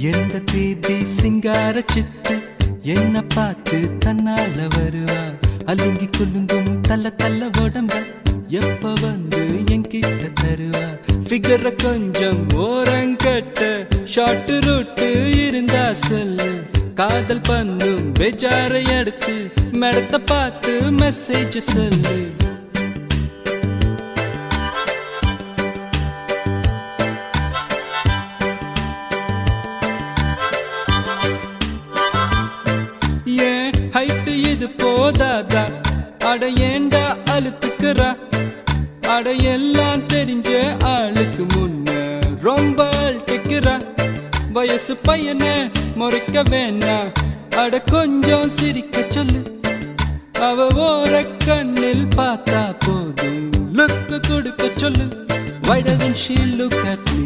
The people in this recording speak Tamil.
எந்த தேதி சிங்கார சிட்டு என்ன பார்த்து தன்னால வருவா அலுங்கி குலுங்கும் தள்ள தள்ள உடம்ப எப்ப வந்து என்கிட்ட தருவா ஃபிகர கொஞ்சம் ஓரங்கட்ட ஷார்ட் ரூட்டு இருந்தா சொல்லு காதல் பண்ணும் பெஜாரை அடுத்து மேடத்தை பார்த்து மெசேஜ் சொல்லு ஹைட்டு இது போதாதா அட ஏண்டா அழுத்துக்கிறா அட எல்லாம் தெரிஞ்ச ஆளுக்கு முன்ன ரொம்ப அழுத்துக்கிறா வயசு பையனை முறைக்க வேணா அட கொஞ்சம் சிரிக்க சொல்லு அவ ஓர கண்ணில் பார்த்தா போதும் லுக்கு கொடுக்க சொல்லு Why doesn't she look at me?